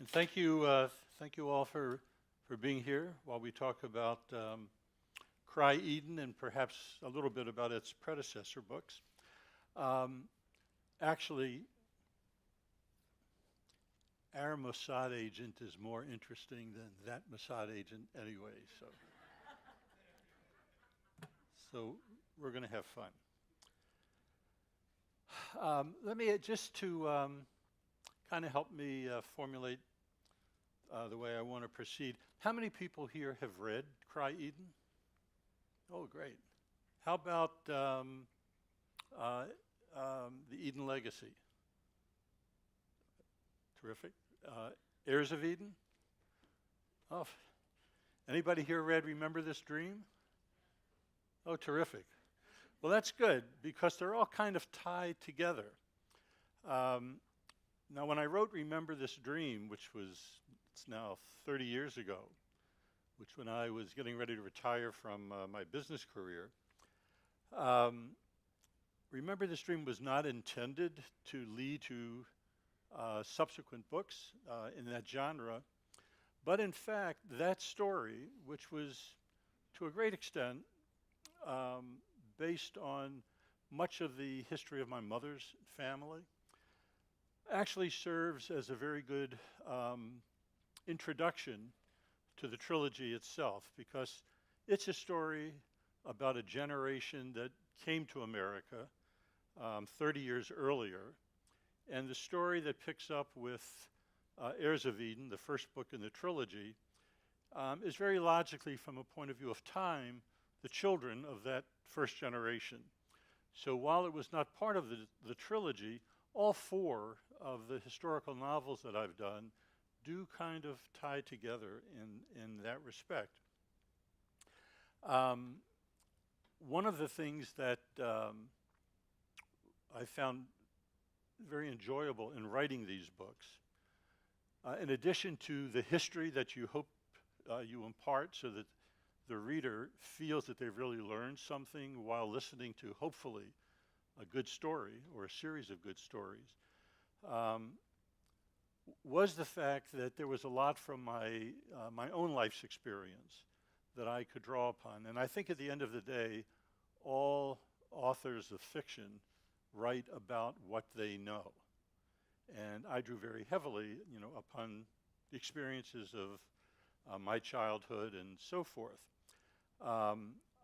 And thank you all for being here while we talk about Cry Eden and perhaps a little bit about its predecessor books. Actually, our Mossad agent is more interesting than that Mossad agent anyway, so we're going to have fun. Let me just to kind of help me formulate the way I want to proceed. How many people here have read Cry Eden? Oh, great. How about the Eden Legacy? Terrific. Heirs of Eden? Oh, anybody here read Remember This Dream? Oh, terrific. Well, that's good because they're all kind of tied together. Now, when I wrote Remember This Dream, it's now 30 years ago, which when I was getting ready to retire from my business career, Remember This Dream was not intended to lead to subsequent books in that genre, but in fact, that story, which was to a great extent based on much of the history of my mother's family, actually serves as a very good introduction to the trilogy itself, because it's a story about a generation that came to America 30 years earlier, and the story that picks up with Heirs of Eden, the first book in the trilogy, is very logically, from a point of view of time, the children of that first generation. So while it was not part of the trilogy, all four of the historical novels that I've done do kind of tie together in that respect. One of the things that I found very enjoyable in writing these books, in addition to the history that you hope you impart so that the reader feels that they've really learned something while listening to, hopefully, a good story or a series of good stories, was the fact that there was a lot from my own life's experience that I could draw upon. And I think at the end of the day, all authors of fiction write about what they know. And I drew very heavily, upon the experiences of my childhood and so forth.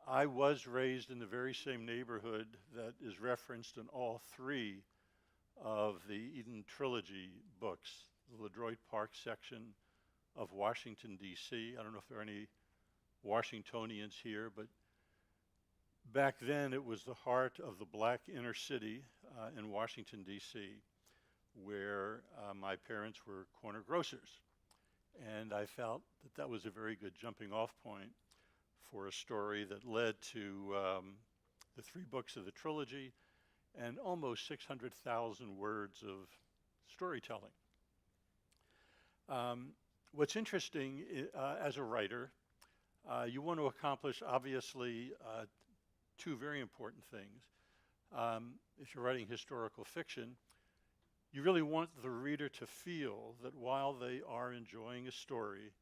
I was raised in the very same neighborhood that is referenced in all three of the Eden Trilogy books, the LaDroit Park section of Washington, D.C. I don't know if there are any Washingtonians here, but back then it was the heart of the black inner city in Washington, D.C., where my parents were corner grocers. And I felt that that was a very good jumping off point for a story that led to the three books of the trilogy and almost 600,000 words of storytelling. What's interesting as a writer, you want to accomplish, obviously, two very important things. If you're writing historical fiction, you really want the reader to feel that while they are enjoying a story,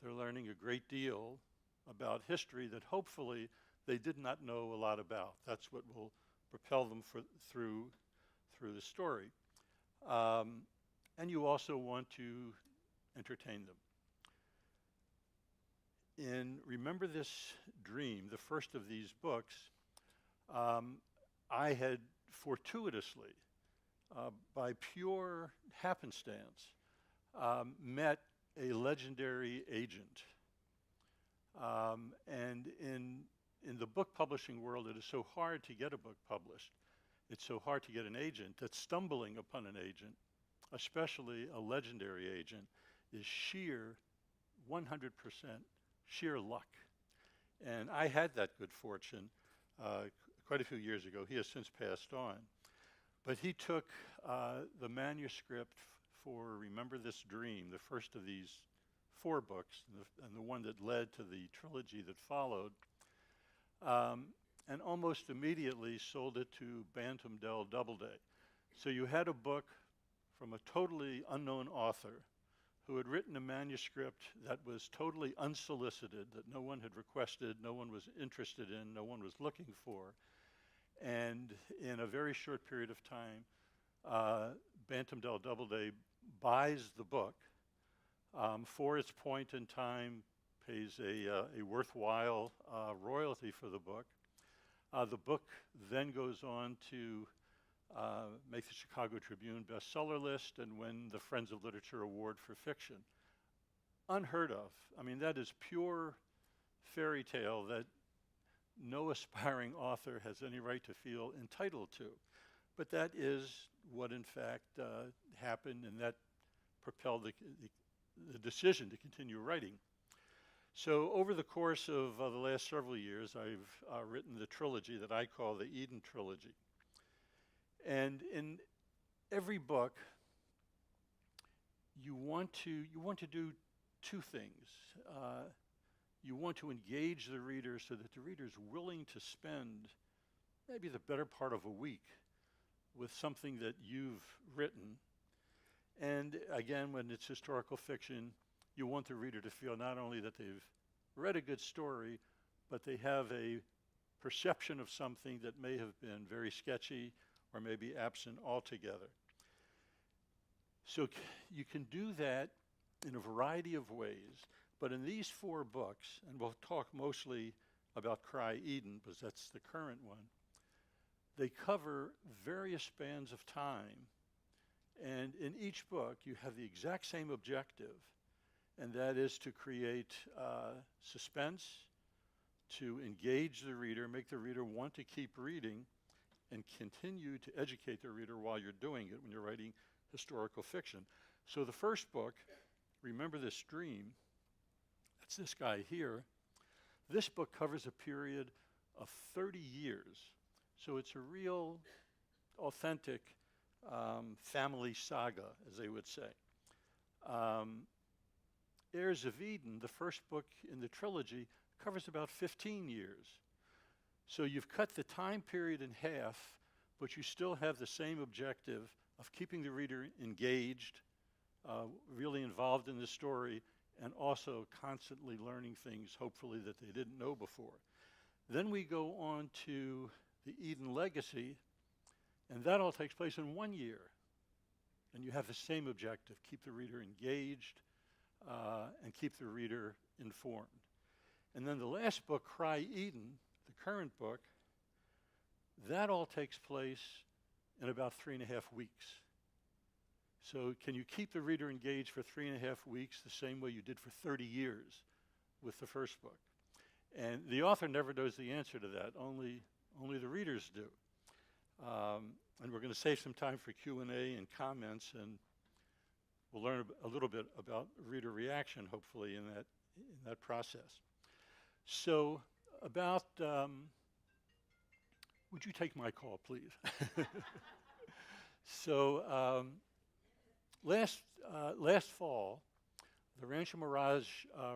they're learning a great deal about history that hopefully they did not know a lot about. That's what will propel them through the story. And you also want to entertain them. In Remember This Dream, the first of these books, I had fortuitously, by pure happenstance, met a legendary agent. And in the book publishing world, it is so hard to get a book published. It's so hard to get an agent that stumbling upon an agent, especially a legendary agent, is sheer 100% sheer luck. And I had that good fortune quite a few years ago. He has since passed on. But he took the manuscript for Remember This Dream, the first of these four books, and the one that led to the trilogy that followed, and almost immediately sold it to Bantam Dell Doubleday. So you had a book from a totally unknown author who had written a manuscript that was totally unsolicited, that no one had requested, no one was interested in, no one was looking for. And in a very short period of time, Bantam Del Doubleday buys the book for its point in time, pays a worthwhile royalty for the book. The book then goes on to make the Chicago Tribune bestseller list and win the Friends of Literature Award for fiction. Unheard of. I mean, that is pure fairy tale that no aspiring author has any right to feel entitled to. But that is what, in fact, happened, and that propelled the decision to continue writing. So over the course of the last several years, I've written the trilogy that I call the Eden Trilogy. And in every book, you want to do two things. You want to engage the reader so that the reader is willing to spend maybe the better part of a week with something that you've written. And again, when it's historical fiction, you want the reader to feel not only that they've read a good story, but they have a perception of something that may have been very sketchy or maybe absent altogether. So you can do that in a variety of ways, but in these 4 books, and we'll talk mostly about Cry Eden, because that's the current one, they cover various spans of time. And in each book, you have the exact same objective, and that is to create suspense, to engage the reader, make the reader want to keep reading, and continue to educate the reader while you're doing it when you're writing historical fiction. So the first book, Remember This Dream, that's this guy here. This book covers a period of 30 years. So it's a real, authentic family saga, as they would say. Heirs of Eden, the first book in the trilogy, covers about 15 years. So you've cut the time period in half, but you still have the same objective of keeping the reader engaged, really involved in the story, and also constantly learning things, hopefully, that they didn't know before. Then we go on to the Eden Legacy, and that all takes place in 1 year. And you have the same objective, keep the reader engaged and keep the reader informed. And then the last book, Cry Eden, the current book, that all takes place in about 3.5 weeks. So can you keep the reader engaged for 3.5 weeks the same way you did for 30 years with the first book? And the author never knows the answer to that, only the readers do. And we're going to save some time for Q&A and comments, and we'll learn a little bit about reader reaction, hopefully, in that process. So about, would you take my call, please? So last fall, the Rancho Mirage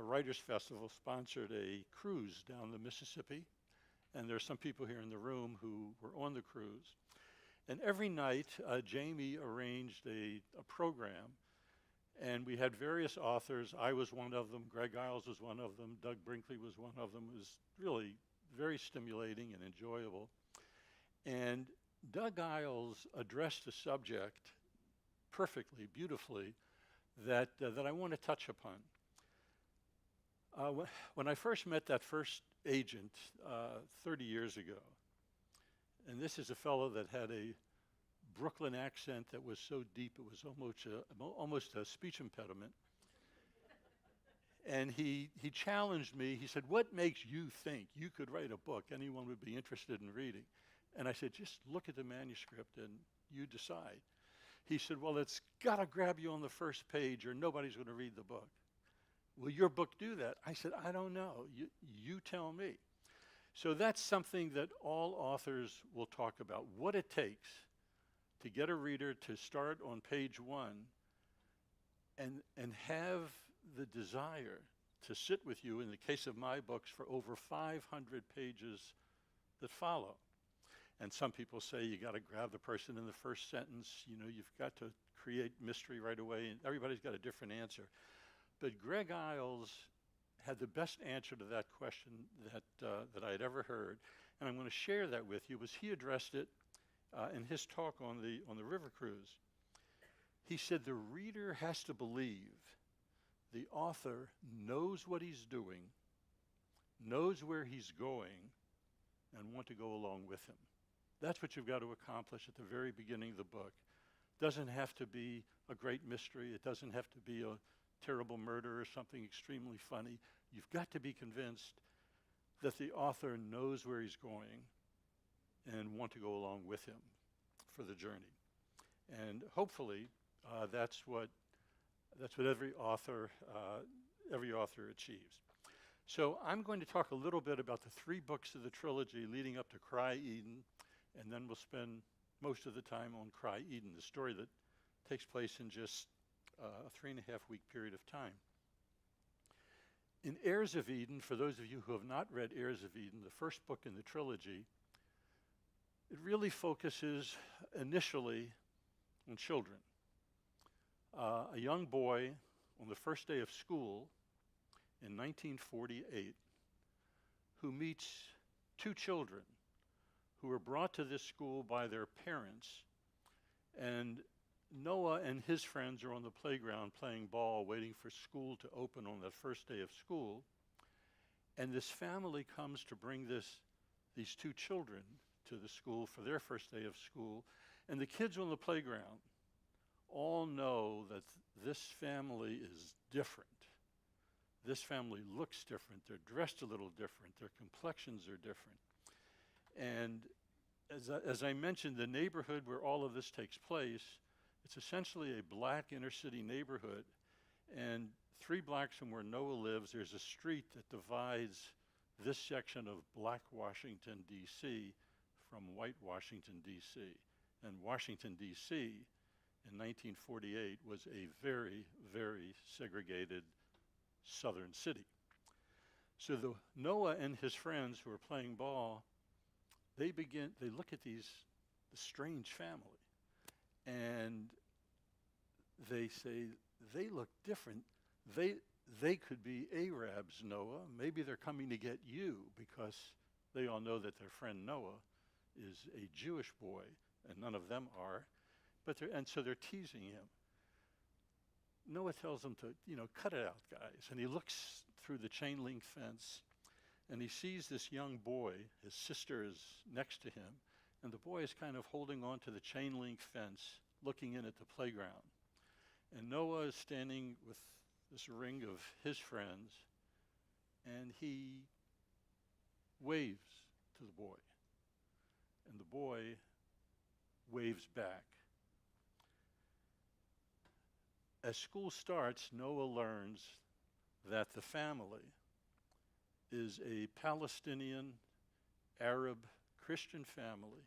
Writers Festival sponsored a cruise down the Mississippi, and there are some people here in the room who were on the cruise. And every night, Jamie arranged a program, and we had various authors. I was one of them, Greg Iles was one of them, Doug Brinkley was one of them. It was really very stimulating and enjoyable. And Doug Iles addressed a subject perfectly, beautifully, that I want to touch upon. When I first met that first agent 30 years ago, and this is a fellow that had a Brooklyn accent that was so deep it was almost a speech impediment. And he challenged me. He said, "What makes you think you could write a book anyone would be interested in reading?" And I said, "Just look at the manuscript and you decide." He said, "Well, it's got to grab you on the first page or nobody's going to read the book." "Will your book do that?" I said, "I don't know. You tell me." So that's something that all authors will talk about, what it takes to get a reader to start on page 1 and have the desire to sit with you, in the case of my books, for over 500 pages that follow. And some people say you got to grab the person in the first sentence. You know, you've got to create mystery right away, and everybody's got a different answer. But Greg Iles had the best answer to that question that I had ever heard, and I'm going to share that with you. Was he addressed it in his talk on the river cruise. He said the reader has to believe the author knows what he's doing, knows where he's going, and want to go along with him. That's what you've got to accomplish at the very beginning of the book. Doesn't have to be a great mystery. It doesn't have to be a terrible murder or something extremely funny. You've got to be convinced that the author knows where he's going and want to go along with him for the journey. And hopefully that's what every author achieves. So I'm going to talk a little bit about the 3 books of the trilogy leading up to Cry Eden, and then we'll spend most of the time on Cry Eden, the story that takes place in just a 3.5-week period of time. In Heirs of Eden, for those of you who have not read Heirs of Eden, the first book in the trilogy, it really focuses initially on children. A young boy on the first day of school in 1948 who meets 2 children who were brought to this school by their parents, and Noah and his friends are on the playground playing ball, waiting for school to open on the first day of school, and this family comes to bring these 2 children to the school for their first day of school, and the kids on the playground all know that this family is different. This family looks different. They're dressed a little different. Their complexions are different. And as I mentioned, the neighborhood where all of this takes place, it's essentially a black inner city neighborhood. And 3 blocks from where Noah lives, there's a street that divides this section of black Washington, D.C. from white Washington, D.C. And Washington, D.C. in 1948 was a very, very segregated southern city. So Noah and his friends who are playing ball, they look at this strange family, and they say, they look different. They could be Arabs, Noah. Maybe they're coming to get you, because they all know that their friend Noah is a Jewish boy, and none of them are. And so they're teasing him. Noah tells them to, cut it out, guys. And he looks through the chain link fence, and he sees this young boy. His sister is next to him, and the boy is kind of holding on to the chain link fence, looking in at the playground. And Noah is standing with this ring of his friends, and he waves to the boy. And the boy waves back. As school starts, Noah learns that the family is a Palestinian, Arab, Christian family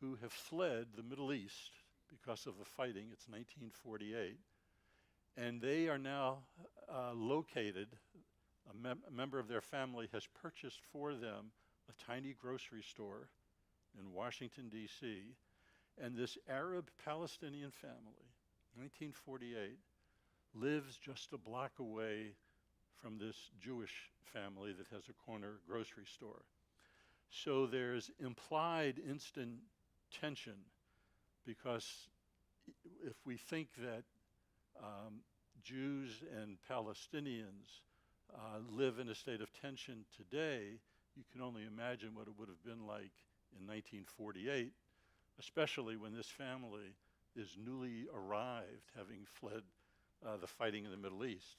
who have fled the Middle East because of the fighting. It's 1948. And they are now located, a member of their family has purchased for them a tiny grocery store in Washington, D.C. And this Arab Palestinian family, 1948, lives just a block away from this Jewish family that has a corner grocery store. So there's implied instant tension, because if we think that Jews and Palestinians live in a state of tension today, you can only imagine what it would have been like in 1948, especially when this family is newly arrived, having fled the fighting in the Middle East.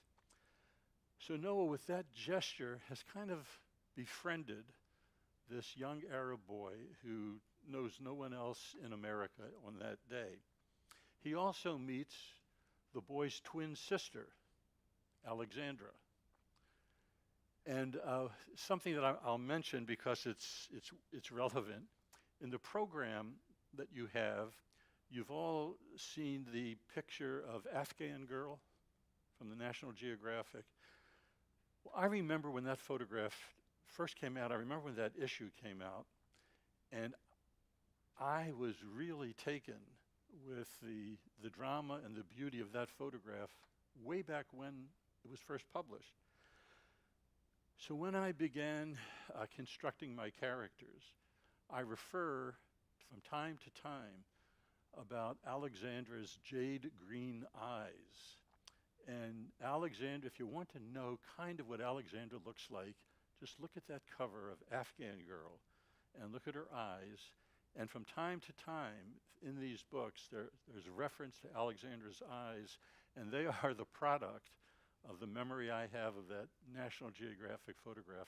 So Noah, with that gesture, has kind of befriended this young Arab boy who knows no one else in America on that day. He also meets the boy's twin sister, Alexandra. And something that I'll mention because it's relevant. In the program that you have, you've all seen the picture of Afghan girl from the National Geographic. Well, I remember when that photograph first came out. I remember when that issue came out. And I was really taken with the drama and the beauty of that photograph way back when it was first published. So when I began constructing my characters, I refer from time to time about Alexandra's jade green eyes. And Alexandra, if you want to know kind of what Alexandra looks like, just look at that cover of Afghan Girl and look at her eyes. And from time to time in these books, there's reference to Alexandra's eyes, and they are the product of the memory I have of that National Geographic photograph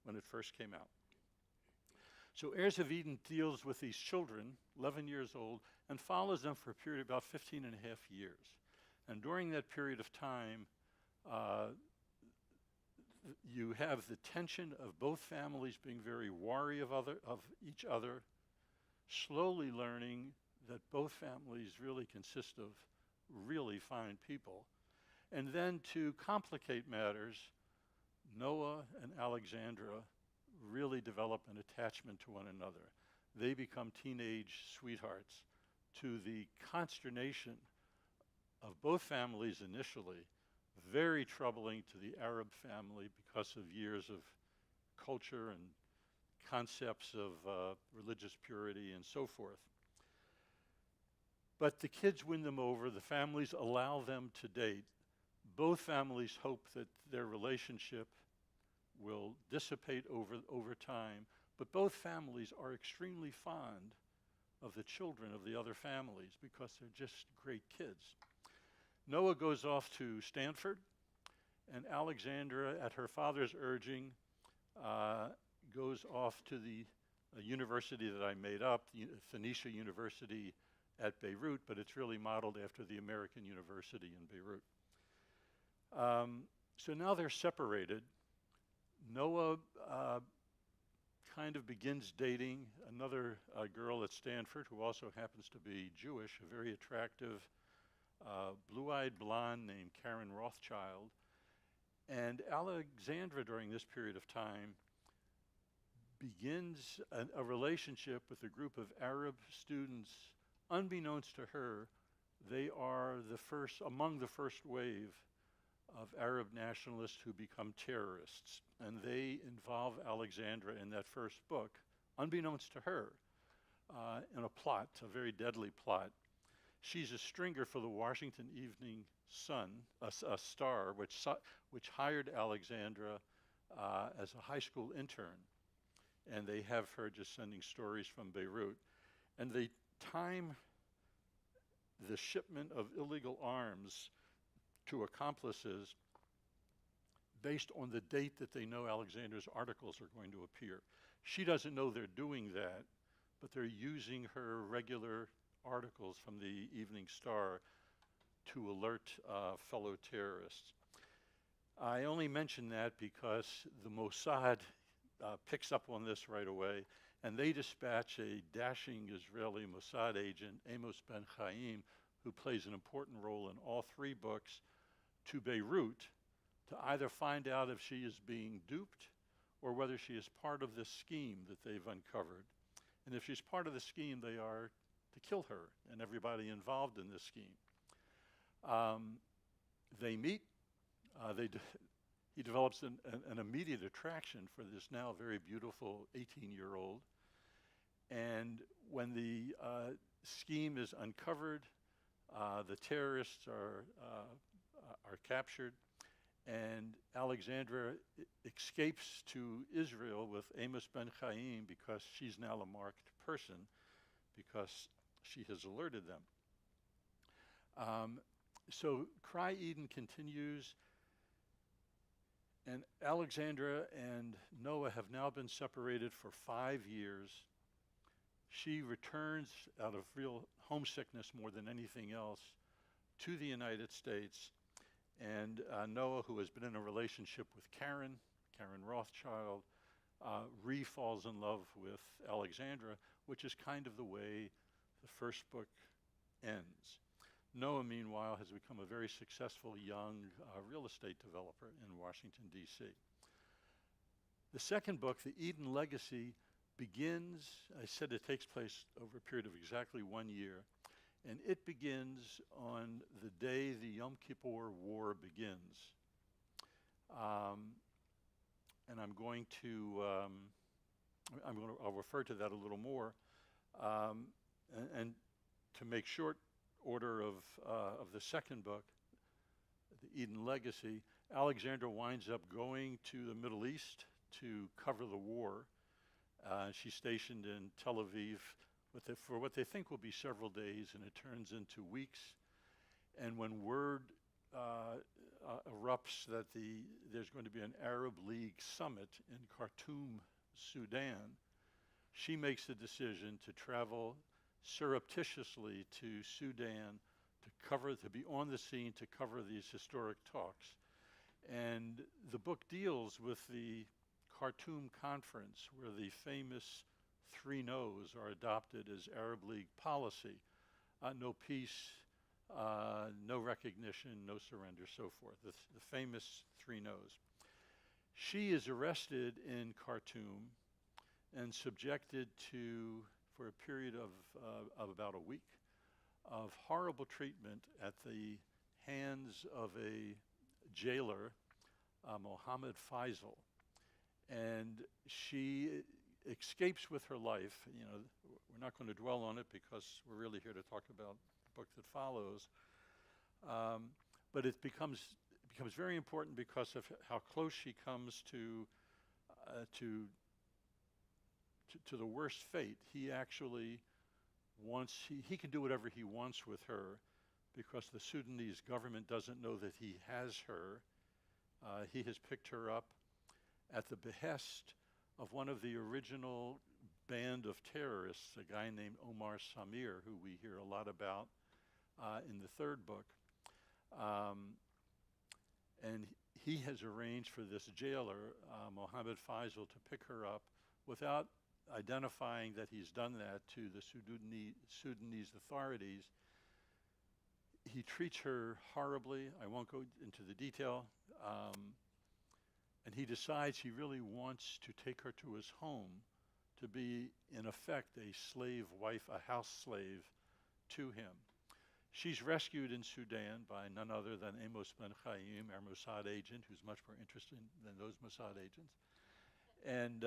when it first came out. So Heirs of Eden deals with these children, 11 years old, and follows them for a period of about 15 and a half years. And during that period of time, you have the tension of both families being very wary of each other, slowly learning that both families really consist of really fine people. And then to complicate matters, Noah and Alexandra really develop an attachment to one another. They become teenage sweethearts, to the consternation of both families initially, very troubling to the Arab family because of years of culture and concepts of religious purity and so forth. But the kids win them over, the families allow them to date. Both families hope that their relationship will dissipate over time, but both families are extremely fond of the children of the other families because they're just great kids. Noah goes off to Stanford, and Alexandra, at her father's urging, goes off to the university that I made up, Phoenicia University at Beirut, but it's really modeled after the American University in Beirut. So now they're separated. Noah kind of begins dating another girl at Stanford who also happens to be Jewish, a very attractive blue-eyed blonde named Karen Rothschild. And Alexandra, during this period of time, begins a relationship with a group of Arab students. Unbeknownst to her, they are among the first wave of Arab nationalists who become terrorists. And they involve Alexandra in that first book, unbeknownst to her, in a plot, a very deadly plot. She's a stringer for the Washington Evening Sun, a star, which hired Alexandra as a high school intern. And they have her just sending stories from Beirut. And they time the shipment of illegal arms to accomplices based on the date that they know Alexandra's articles are going to appear. She doesn't know they're doing that, but they're using her regular articles from the Evening Star to alert fellow terrorists. I only mention that because the Mossad picks up on this right away, and they dispatch a dashing Israeli Mossad agent, Amos Ben Chaim, who plays an important role in all three books, to Beirut to either find out if she is being duped or whether she is part of this scheme that they've uncovered. And if she's part of the scheme, they are to kill her and everybody involved in this scheme. They meet. He develops an immediate attraction for this now very beautiful 18-year-old. And when the scheme is uncovered, the terrorists are captured, and Alexandra escapes to Israel with Amos Ben Chaim because she's now a marked person because she has alerted them. So Cry Eden continues, and Alexandra and Noah have now been separated for 5 years. She returns out of real homesickness more than anything else to the United States. And Noah, who has been in a relationship with Karen Rothschild, falls in love with Alexandra, which is kind of the way the first book ends. Noah, meanwhile, has become a very successful young real estate developer in Washington, D.C. The second book, The Eden Legacy, begins, I said it takes place over a period of exactly 1 year, and it begins on the day the Yom Kippur War begins. And I'll refer to that a little more. And to make short order of the second book, the Eden Legacy, Alexandra winds up going to the Middle East to cover the war. She's stationed in Tel Aviv for what they think will be several days, and it turns into weeks. And when word erupts that there's going to be an Arab League summit in Khartoum, Sudan, she makes the decision to travel surreptitiously to Sudan to be on the scene to cover these historic talks. And the book deals with the Khartoum Conference, where the famous 3 no's are adopted as Arab League policy. No peace, no recognition, no surrender, so forth. The famous 3 no's. She is arrested in Khartoum and subjected to, for a period of about a week, of horrible treatment at the hands of a jailer, Mohammed Faisal. And she escapes with her life. You know, we're not going to dwell on it because we're really here to talk about the book that follows. But it becomes very important because of how close she comes to the worst fate. He actually he can do whatever he wants with her because the Sudanese government doesn't know that he has her. He has picked her up at the behest of one of the original band of terrorists, a guy named Omar Samir, who we hear a lot about in the third book. And he has arranged for this jailer, Mohammed Faisal, to pick her up without identifying that he's done that to the Sudanese authorities. He treats her horribly. I won't go into the detail. And he decides he really wants to take her to his home to be, in effect, a slave wife, a house slave to him. She's rescued in Sudan by none other than Amos Ben Chaim, our Mossad agent, who's much more interesting than those Mossad agents. And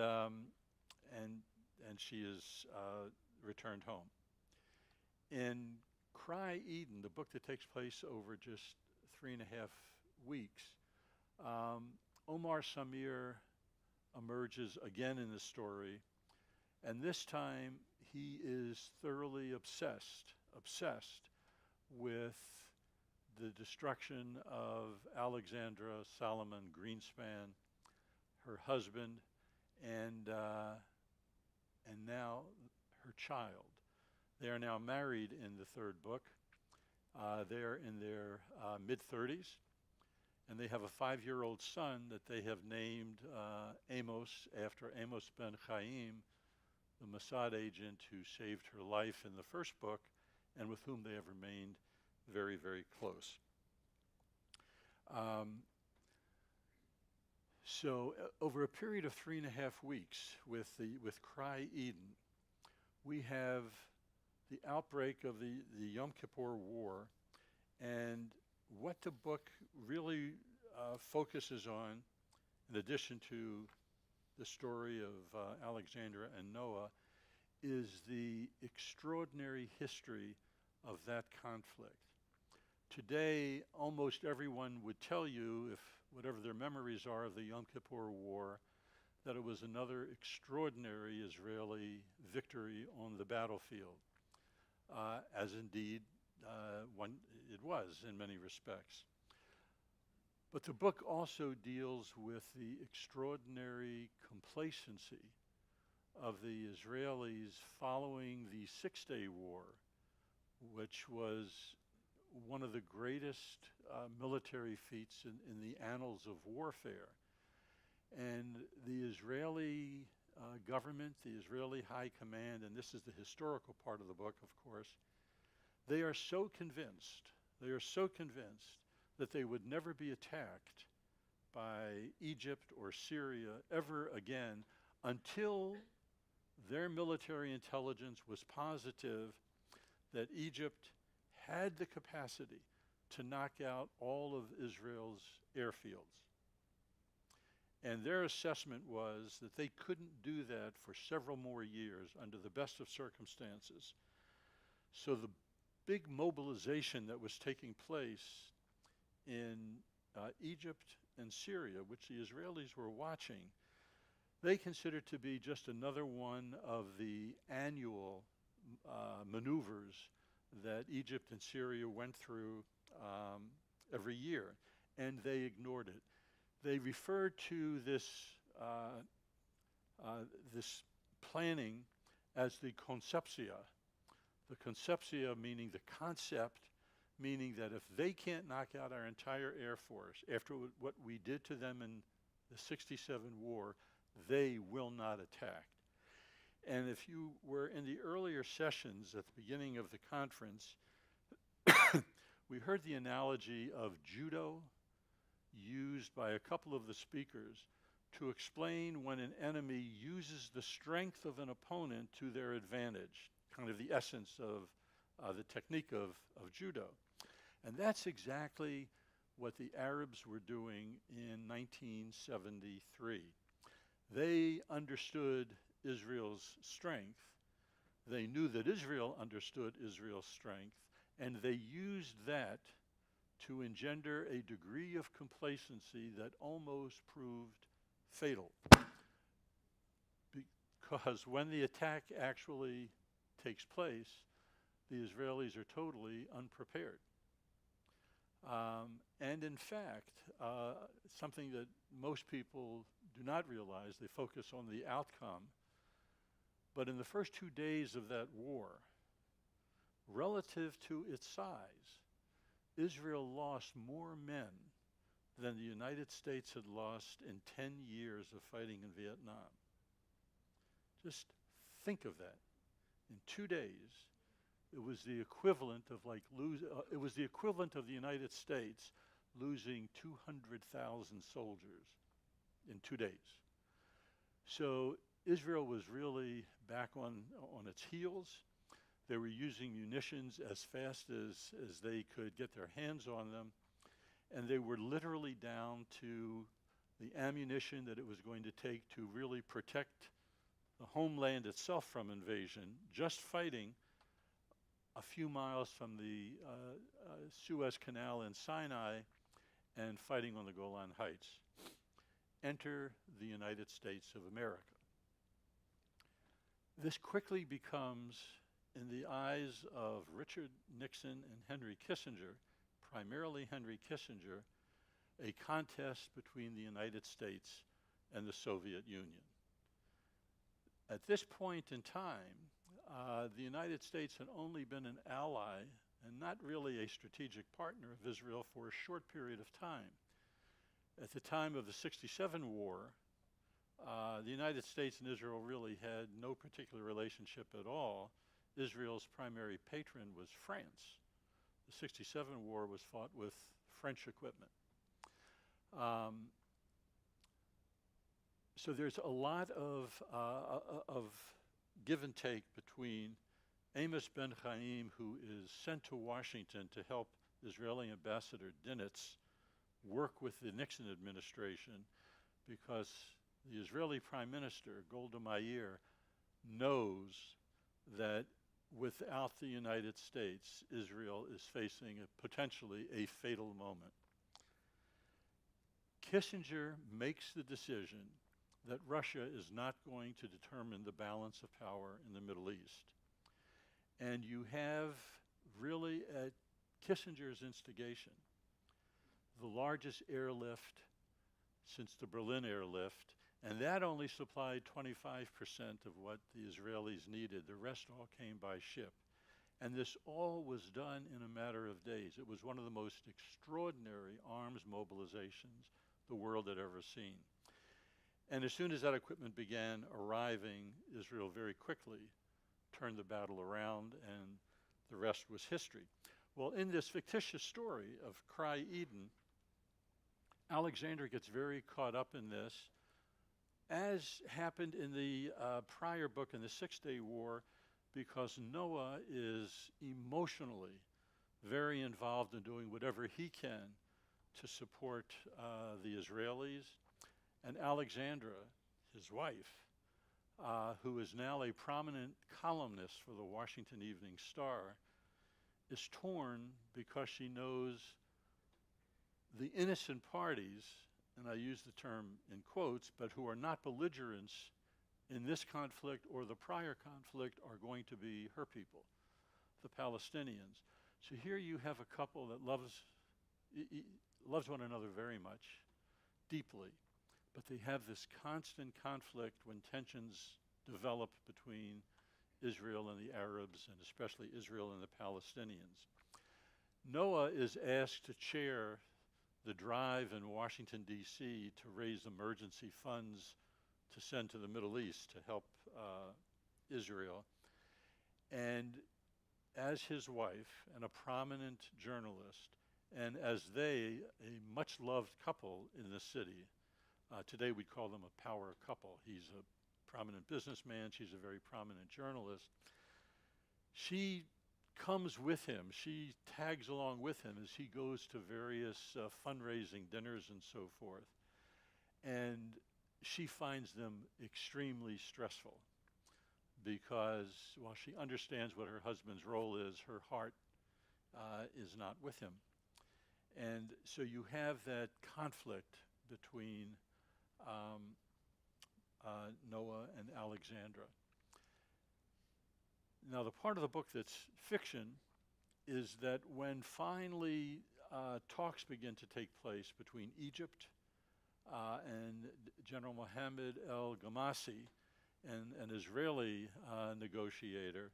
she is returned home. In Cry Eden, the book that takes place over just 3.5 weeks, Omar Samir emerges again in the story, and this time he is thoroughly obsessed with the destruction of Alexandra Salaman Greenspan, her husband, and now her child. They are now married in the third book. They're in their mid-30s, and they have a 5-year-old son that they have named Amos, after Amos Ben Chaim, the Mossad agent who saved her life in the first book and with whom they have remained very, very close. So over a period of 3.5 weeks with Cry Eden, we have the outbreak of the Yom Kippur War, and what the book really focuses on, in addition to the story of Alexandra and Noah, is the extraordinary history of that conflict. Today, almost everyone would tell you, if whatever their memories are of the Yom Kippur War, that it was another extraordinary Israeli victory on the battlefield, as indeed it was in many respects. But the book also deals with the extraordinary complacency of the Israelis following the Six-Day War, which was one of the greatest military feats in the annals of warfare. And the Israeli government, the Israeli high command, and this is the historical part of the book, of course, they are so convinced that they would never be attacked by Egypt or Syria ever again until their military intelligence was positive that Egypt had the capacity to knock out all of Israel's airfields. And their assessment was that they couldn't do that for several more years under the best of circumstances. So the big mobilization that was taking place in Egypt and Syria, which the Israelis were watching, they considered to be just another one of the annual maneuvers that Egypt and Syria went through every year, and they ignored it. They referred to this this planning as the conceptia. The conceptia meaning the concept, meaning that if they can't knock out our entire Air Force after what we did to them in the '67 war, they will not attack. And if you were in the earlier sessions at the beginning of the conference, we heard the analogy of judo used by a couple of the speakers to explain when an enemy uses the strength of an opponent to their advantage, kind of the essence of the technique of judo. And that's exactly what the Arabs were doing in 1973. They understood Israel's strength. They knew that Israel understood Israel's strength, and they used that to engender a degree of complacency that almost proved fatal. Because when the attack actually takes place, the Israelis are totally unprepared. And in fact, something that most people do not realize, they focus on the outcome, but in the first 2 days of that war, relative to its size, Israel lost more men than the United States had lost in 10 years of fighting in Vietnam. Just think of that. In 2 days, it was the equivalent of it was the equivalent of the United States losing 200,000 soldiers in 2 days. So Israel was really back on its heels. They were using munitions as fast as they could get their hands on them, and they were literally down to the ammunition that it was going to take to really protect the homeland itself from invasion, just fighting a few miles from the Suez Canal in Sinai and fighting on the Golan Heights. Enter the United States of America. This quickly becomes, in the eyes of Richard Nixon and Henry Kissinger, primarily Henry Kissinger, a contest between the United States and the Soviet Union. At this point in time, the United States had only been an ally and not really a strategic partner of Israel for a short period of time. At the time of the '67 war, the United States and Israel really had no particular relationship at all. Israel's primary patron was France. The '67 war was fought with French equipment. So there's a lot of give and take between Amos Ben Chaim, who is sent to Washington to help Israeli Ambassador Dinitz work with the Nixon administration, because the Israeli Prime Minister, Golda Meir, knows that without the United States, Israel is facing potentially a fatal moment. Kissinger makes the decision that Russia is not going to determine the balance of power in the Middle East. And you have really, at Kissinger's instigation, the largest airlift since the Berlin airlift, and that only supplied 25% of what the Israelis needed. The rest all came by ship. And this all was done in a matter of days. It was one of the most extraordinary arms mobilizations the world had ever seen. And as soon as that equipment began arriving, Israel very quickly turned the battle around, and the rest was history. Well, in this fictitious story of Cry Eden, Alexandra gets very caught up in this, as happened in the prior book in the Six-Day War, because Noah is emotionally very involved in doing whatever he can to support the Israelis. And Alexandra, his wife, who is now a prominent columnist for the Washington Evening Star, is torn because she knows the innocent parties, and I use the term in quotes, but who are not belligerents in this conflict or the prior conflict, are going to be her people, the Palestinians. So here you have a couple that loves one another very much, deeply, but they have this constant conflict when tensions develop between Israel and the Arabs, and especially Israel and the Palestinians. Noah is asked to chair the drive in Washington, D.C. to raise emergency funds to send to the Middle East to help Israel. And as his wife and a prominent journalist, and as they, a much loved couple in the city, today we'd call them a power couple. He's a prominent businessman, she's a very prominent journalist. She comes with him, she tags along with him as he goes to various fundraising dinners and so forth. And she finds them extremely stressful because while she understands what her husband's role is, her heart is not with him. And so you have that conflict between Noah and Alexandra. Now, the part of the book that's fiction is that when finally talks begin to take place between Egypt and General Mohammed el-Ghamasi, an Israeli negotiator,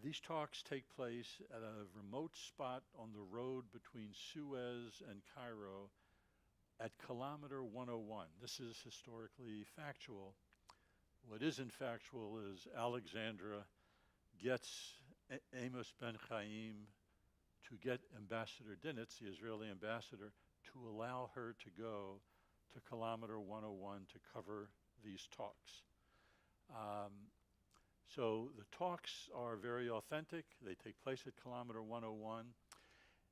these talks take place at a remote spot on the road between Suez and Cairo at kilometer 101. This is historically factual. What isn't factual is Alexandra gets Amos ben Chaim to get Ambassador Dinitz, the Israeli ambassador, to allow her to go to kilometer 101 to cover these talks. So the talks are very authentic. They take place at kilometer 101.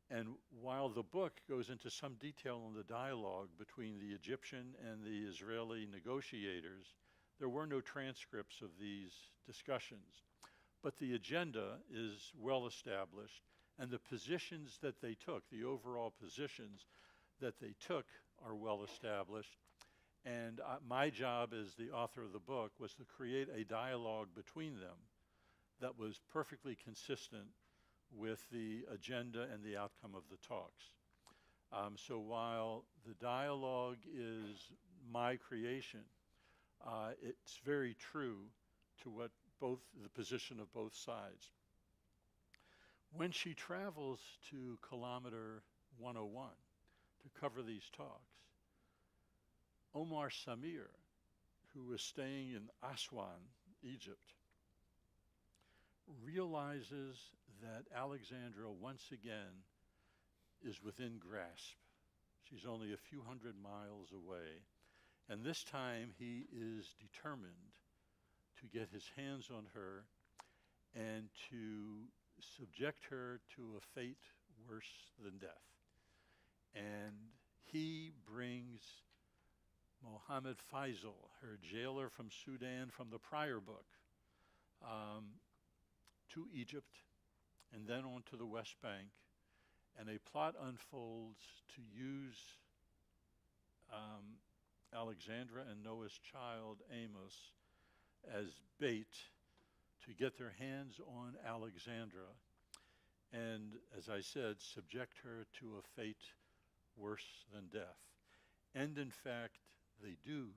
And while the book goes into some detail on the dialogue between the Egyptian and the Israeli negotiators, there were no transcripts of these discussions. But the agenda is well established, and the positions that they took, the overall positions that they took, are well established. And my job as the author of the book was to create a dialogue between them that was perfectly consistent with the agenda and the outcome of the talks. So while the dialogue is my creation, it's very true to what the position of both sides. When she travels to kilometer 101 to cover these talks, Omar Samir, who was staying in Aswan, Egypt, realizes that Alexandra once again is within grasp. She's only a few hundred miles away. And this time he is determined to get his hands on her and to subject her to a fate worse than death. And he brings Mohammed Faisal, her jailer from Sudan from the prior book, to Egypt and then on to the West Bank. And a plot unfolds to use Alexandra and Noah's child, Amos, as bait to get their hands on Alexandra and, as I said, subject her to a fate worse than death. And in fact, they do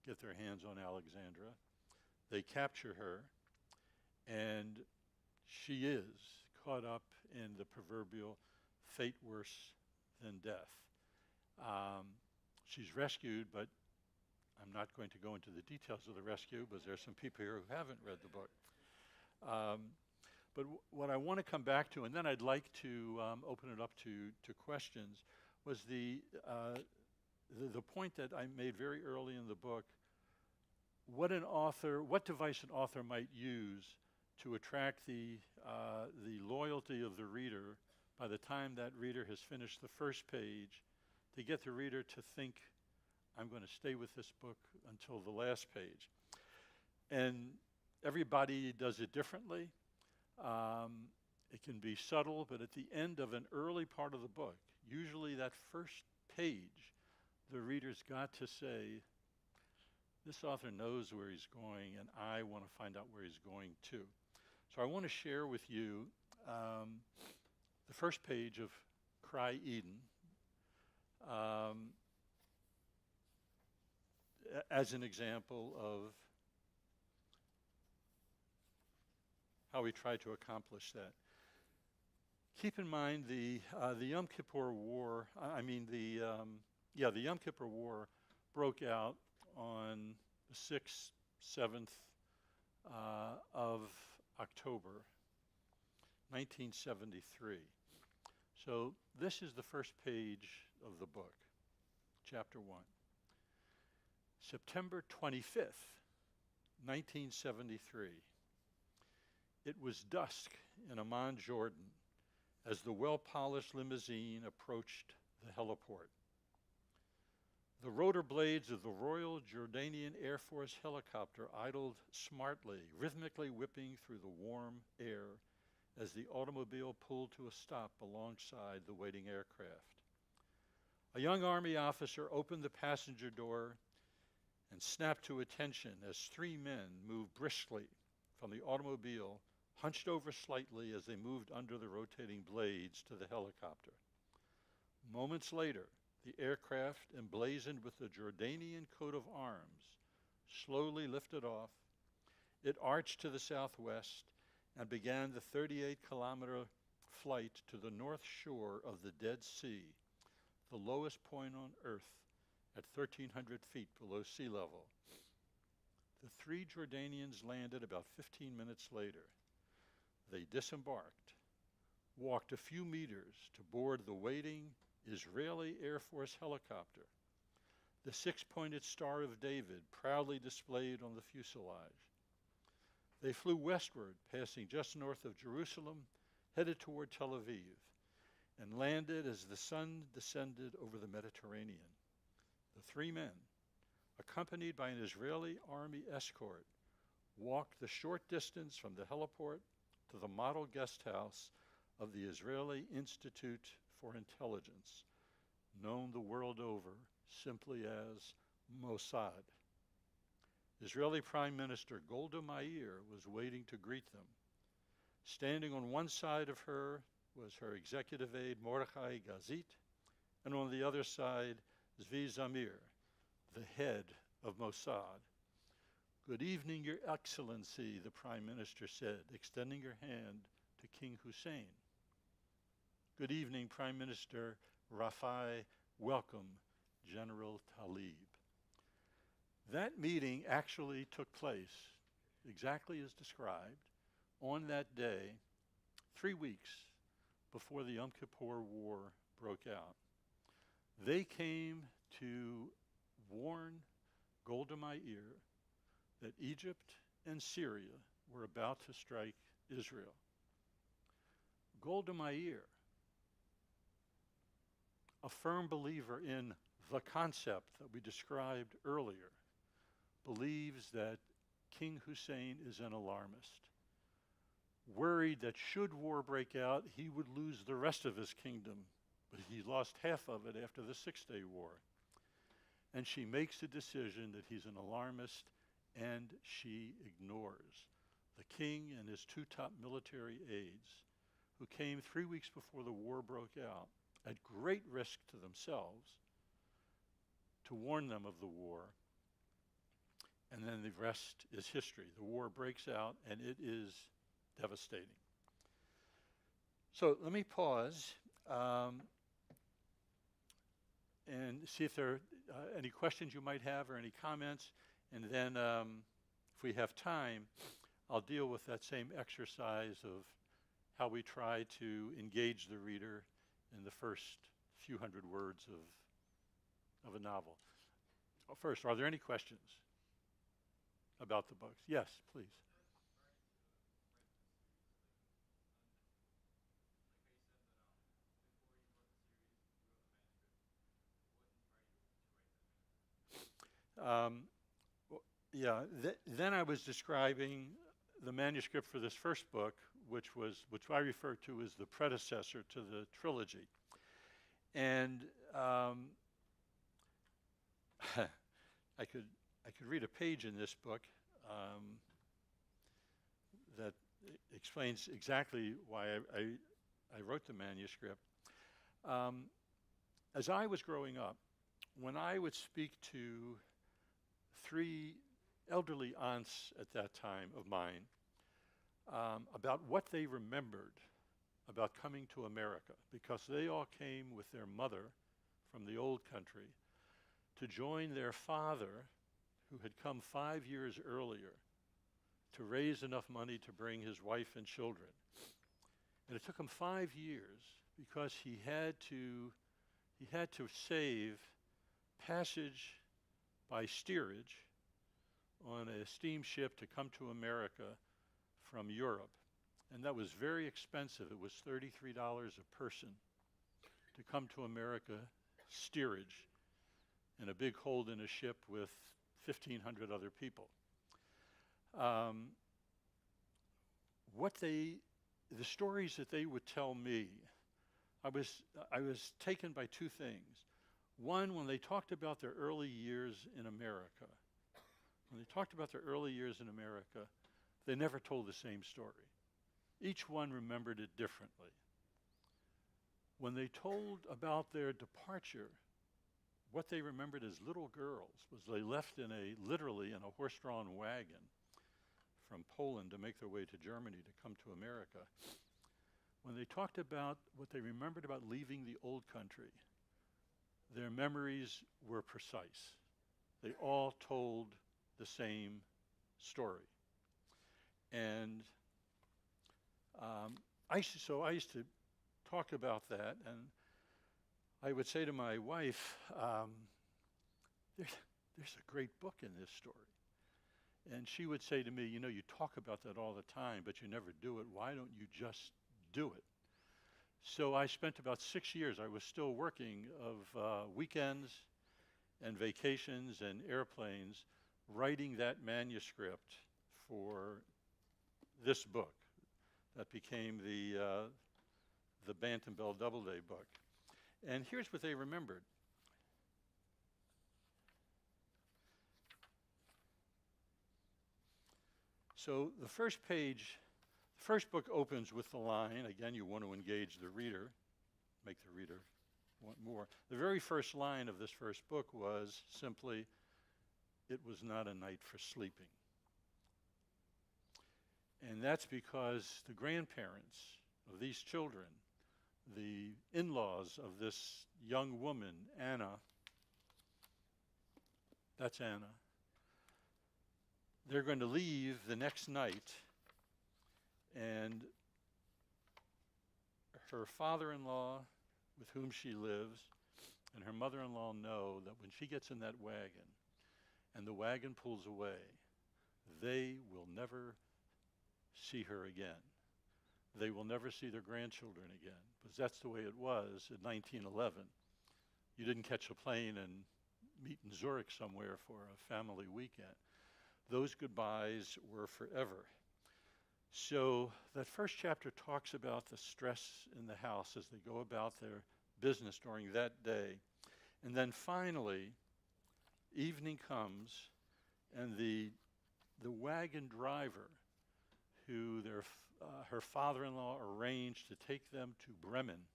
get their hands on Alexandra. They capture her, and she is caught up in the proverbial fate worse than death. She's rescued, but I'm not going to go into the details of the rescue because there's some people here who haven't read the book. But what I want to come back to, and then I'd like to open it up to questions, was the the point that I made very early in the book, what device an author might use to attract the loyalty of the reader by the time that reader has finished the first page, to get the reader to think, I'm going to stay with this book until the last page. And everybody does it differently. It can be subtle, but at the end of an early part of the book, usually that first page, the reader's got to say, this author knows where he's going, and I want to find out where he's going to. So I want to share with you the first page of Cry Eden as an example of how we try to accomplish that. Keep in mind the Yom Kippur War. The Yom Kippur War broke out on the 6th, 7th of October, 1973. So this is the first page of the book, chapter 1. September 25th, 1973. It was dusk in Amman, Jordan, as the well-polished limousine approached the heliport. The rotor blades of the Royal Jordanian Air Force helicopter idled smartly, rhythmically whipping through the warm air as the automobile pulled to a stop alongside the waiting aircraft. A young Army officer opened the passenger door and snapped to attention as 3 men moved briskly from the automobile, hunched over slightly as they moved under the rotating blades to the helicopter. Moments later, the aircraft, emblazoned with the Jordanian coat of arms, slowly lifted off. It arched to the southwest and began the 38-kilometer flight to the north shore of the Dead Sea, the lowest point on Earth at 1,300 feet below sea level. The 3 Jordanians landed about 15 minutes later. They disembarked, walked a few meters to board the waiting Israeli Air Force helicopter, the 6-pointed Star of David proudly displayed on the fuselage. They flew westward, passing just north of Jerusalem, headed toward Tel Aviv, and landed as the sun descended over the Mediterranean. The 3 men, accompanied by an Israeli army escort, walked the short distance from the heliport to the model guest house of the Israeli Institute for Intelligence, known the world over simply as Mossad. Israeli Prime Minister Golda Meir was waiting to greet them. Standing on one side of her was her executive aide Mordechai Gazit, and on the other side, Zvi Zamir, the head of Mossad. "Good evening, Your Excellency," the Prime Minister said, extending her hand to King Hussein. "Good evening, Prime Minister Rafai. Welcome, General Talib." That meeting actually took place, exactly as described, on that day, 3 weeks before the Yom Kippur War broke out. They came to warn Golda Meir that Egypt and Syria were about to strike Israel. Golda Meir, a firm believer in the concept that we described earlier, believes that King Hussein is an alarmist, worried that should war break out, he would lose the rest of his kingdom, but he lost half of it after the Six-Day War. And she makes a decision that he's an alarmist, and she ignores the king and his 2 top military aides, who came 3 weeks before the war broke out, at great risk to themselves, to warn them of the war. And then the rest is history. The war breaks out, and it is devastating. So let me pause and see if there are any questions you might have or any comments. And then if we have time, I'll deal with that same exercise of how we try to engage the reader in the first few hundred words of of a novel. First, are there any questions about the books? Yes, please. Um, yeah, then I was describing the manuscript for this first book, which I refer to as the predecessor to the trilogy. And I could read a page in this book that explains exactly why I wrote the manuscript. As I was growing up, when I would speak to 3 elderly aunts at that time of mine about what they remembered about coming to America, because they all came with their mother from the old country to join their father, who had come 5 years earlier to raise enough money to bring his wife and children. And it took him 5 years because he had to save passage by steerage on a steamship to come to America from Europe. And that was very expensive. It was $33 a person to come to America steerage in a big hold in a ship with 1,500 other people. The stories that they would tell me, I was taken by 2 things. One, when they talked about their early years in America, they never told the same story. Each one remembered it differently. When they told about their departure, what they remembered as little girls was they left literally in a horse-drawn wagon from Poland to make their way to Germany to come to America. When they talked about what they remembered about leaving the old country, their memories were precise. They all told the same story. And I used to talk about that, and I would say to my wife, there's a great book in this story. And she would say to me, you talk about that all the time, but you never do it. Why don't you just do it? So I spent about 6 years. I was still working of weekends and vacations and airplanes, writing that manuscript for this book that became the Bantam Bell Doubleday book. And here's what they remembered. So the first page, the first book opens with the line, again, you want to engage the reader, make the reader want more. The very first line of this first book was simply, "It was not a night for sleeping." And that's because the grandparents of these children, the in-laws of this young woman, Anna, that's Anna, they're going to leave the next night, and her father-in-law, with whom she lives, and her mother-in-law know that when she gets in that wagon and the wagon pulls away, they will never see her again. They will never see their grandchildren again, because that's the way it was in 1911. You didn't catch a plane and meet in Zurich somewhere for a family weekend. Those goodbyes were forever. So that first chapter talks about the stress in the house as they go about their business during that day. And then finally, evening comes, and the wagon driver, who her father-in-law arranged to take them to Bremen,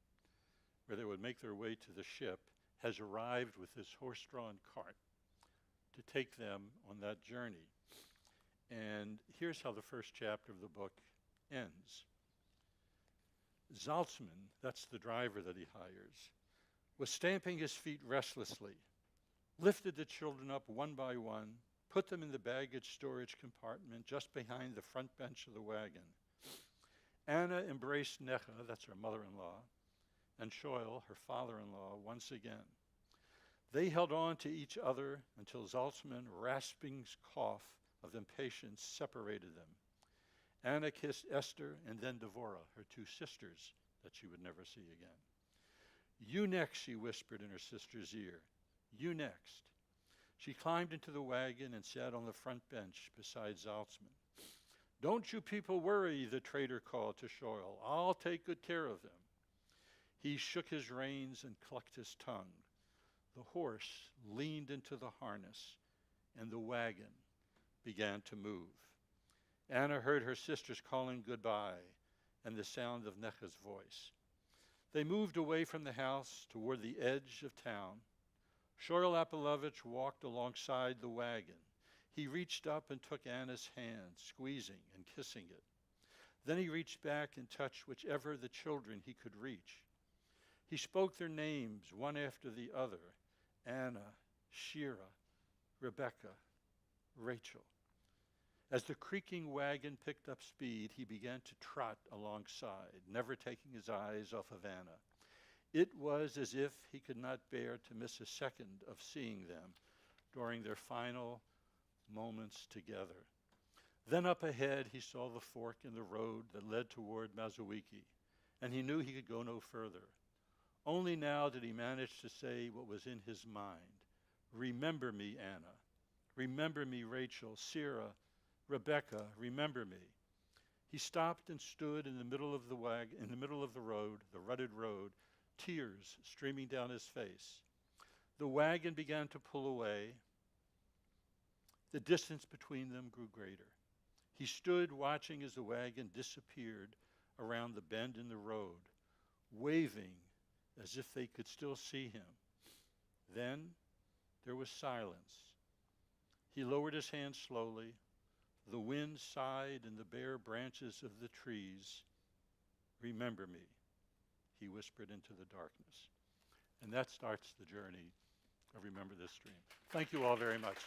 where they would make their way to the ship, has arrived with this horse-drawn cart to take them on that journey. And here's how the first chapter of the book ends. Salzman, that's the driver that he hires, was stamping his feet restlessly, lifted the children up one by one, put them in the baggage storage compartment just behind the front bench of the wagon. Anna embraced Necha, that's her mother-in-law, and Shoel, her father-in-law, once again. They held on to each other until Zaltzman's rasping cough of impatience separated them. Anna kissed Esther and then Devorah, her two sisters that she would never see again. "You next," she whispered in her sister's ear. "You next." She climbed into the wagon and sat on the front bench beside Zaltzman. "Don't you people worry," the trader called to Shoyle. "I'll take good care of them." He shook his reins and clucked his tongue. The horse leaned into the harness, and the wagon began to move. Anna heard her sisters calling goodbye and the sound of Necha's voice. They moved away from the house toward the edge of town. Shoyle Apolovich walked alongside the wagon. He reached up and took Anna's hand, squeezing and kissing it. Then he reached back and touched whichever the children he could reach. He spoke their names one after the other: Anna, Shira, Rebecca, Rachel. As the creaking wagon picked up speed, he began to trot alongside, never taking his eyes off of Anna. It was as if he could not bear to miss a second of seeing them during their final moments together. Then up ahead, he saw the fork in the road that led toward Mazowiecki, and he knew he could go no further. Only now did he manage to say what was in his mind. "Remember me, Anna. Remember me, Rachel, Sarah, Rebecca, remember me." He stopped and stood in the middle of the road, the rutted road, tears streaming down his face. The wagon began to pull away. The distance between them grew greater. He stood watching as the wagon disappeared around the bend in the road, waving as if they could still see him. Then there was silence. He lowered his hand slowly. The wind sighed in the bare branches of the trees. "Remember me," he whispered into the darkness. And that starts the journey of Remember This Stream. Thank you all very much.